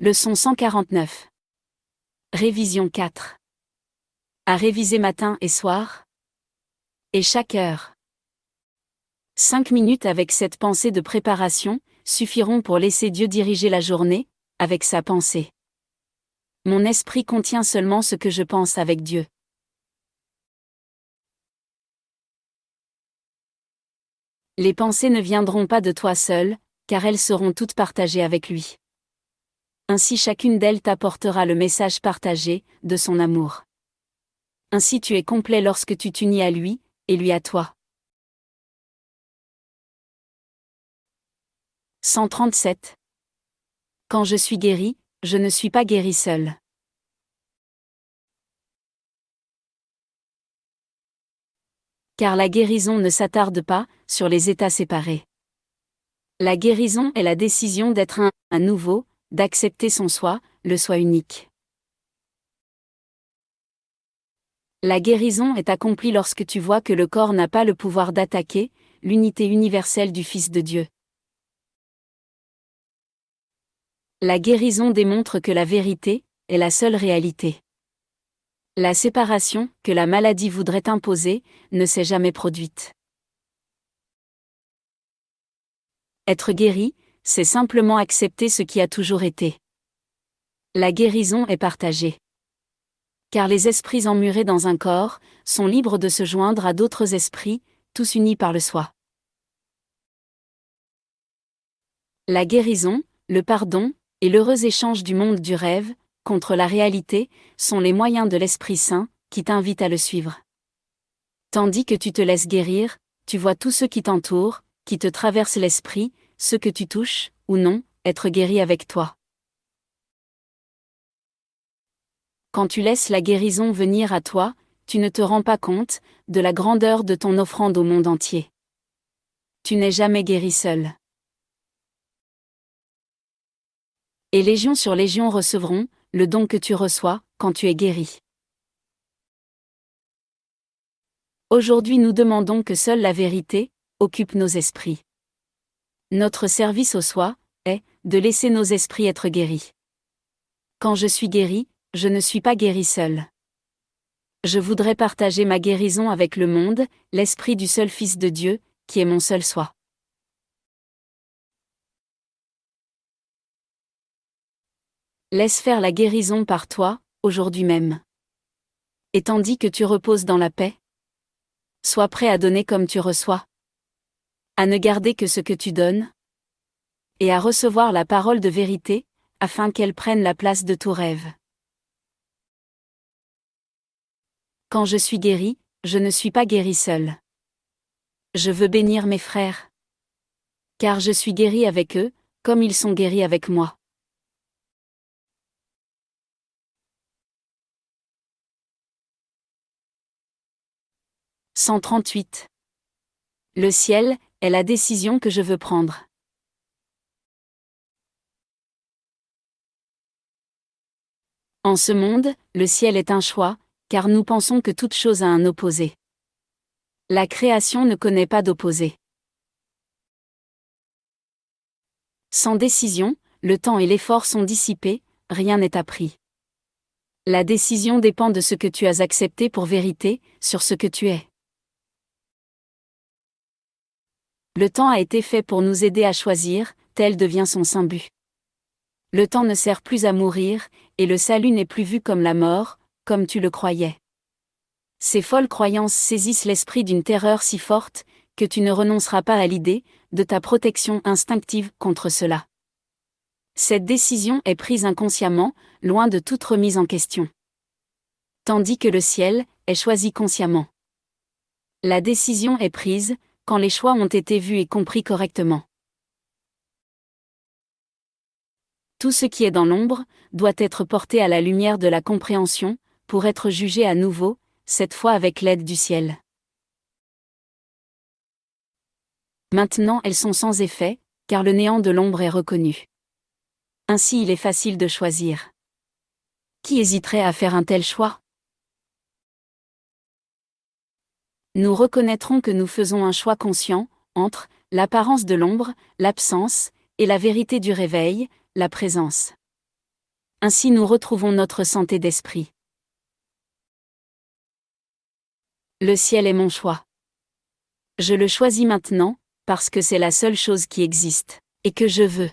Leçon 149. Révision 4. À réviser matin et soir. Et chaque heure. 5 minutes avec cette pensée de préparation suffiront pour laisser Dieu diriger la journée, avec sa pensée. Mon esprit contient seulement ce que je pense avec Dieu. Les pensées ne viendront pas de toi seul, car elles seront toutes partagées avec lui. Ainsi chacune d'elles t'apportera le message partagé de son amour. Ainsi tu es complet lorsque tu t'unis à lui, et lui à toi. 137. Quand je suis guéri, je ne suis pas guéri seul. Car la guérison ne s'attarde pas sur les états séparés. La guérison est la décision d'être un nouveau, d'accepter son soi, le soi unique. La guérison est accomplie lorsque tu vois que le corps n'a pas le pouvoir d'attaquer l'unité universelle du Fils de Dieu. La guérison démontre que la vérité est la seule réalité. La séparation que la maladie voudrait imposer ne s'est jamais produite. Être guéri, c'est simplement accepter ce qui a toujours été. La guérison est partagée. Car les esprits emmurés dans un corps sont libres de se joindre à d'autres esprits, tous unis par le soi. La guérison, le pardon, et l'heureux échange du monde du rêve, contre la réalité, sont les moyens de l'Esprit Saint, qui t'invite à le suivre. Tandis que tu te laisses guérir, tu vois tous ceux qui t'entourent, qui te traversent l'esprit, ceux que tu touches, ou non, être guéris avec toi. Quand tu laisses la guérison venir à toi, tu ne te rends pas compte de la grandeur de ton offrande au monde entier. Tu n'es jamais guéri seul. Et légion sur légion recevront le don que tu reçois quand tu es guéri. Aujourd'hui nous demandons que seule la vérité occupe nos esprits. Notre service au soi est de laisser nos esprits être guéris. Quand je suis guéri, je ne suis pas guéri seul. Je voudrais partager ma guérison avec le monde, l'esprit du seul Fils de Dieu, qui est mon seul soi. Laisse faire la guérison par toi, aujourd'hui même. Et tandis que tu reposes dans la paix, sois prêt à donner comme tu reçois. À ne garder que ce que tu donnes. Et à recevoir la parole de vérité, afin qu'elle prenne la place de tout rêve. Quand je suis guéri, je ne suis pas guéri seul. Je veux bénir mes frères. Car je suis guéri avec eux, comme ils sont guéris avec moi. « 138. Le ciel est la décision que je veux prendre. En ce monde, le ciel est un choix, car nous pensons que toute chose a un opposé. La création ne connaît pas d'opposé. Sans décision, le temps et l'effort sont dissipés, rien n'est appris. La décision dépend de ce que tu as accepté pour vérité, sur ce que tu es. Le temps a été fait pour nous aider à choisir, tel devient son saint but. Le temps ne sert plus à mourir, et le salut n'est plus vu comme la mort, comme tu le croyais. Ces folles croyances saisissent l'esprit d'une terreur si forte, que tu ne renonceras pas à l'idée de ta protection instinctive contre cela. Cette décision est prise inconsciemment, loin de toute remise en question. Tandis que le ciel est choisi consciemment. La décision est prise quand les choix ont été vus et compris correctement. Tout ce qui est dans l'ombre doit être porté à la lumière de la compréhension, pour être jugé à nouveau, cette fois avec l'aide du ciel. Maintenant elles sont sans effet, car le néant de l'ombre est reconnu. Ainsi il est facile de choisir. Qui hésiterait à faire un tel choix ? Nous reconnaîtrons que nous faisons un choix conscient, entre l'apparence de l'ombre, l'absence, et la vérité du réveil, la présence. Ainsi nous retrouvons notre santé d'esprit. Le ciel est mon choix. Je le choisis maintenant, parce que c'est la seule chose qui existe, et que je veux.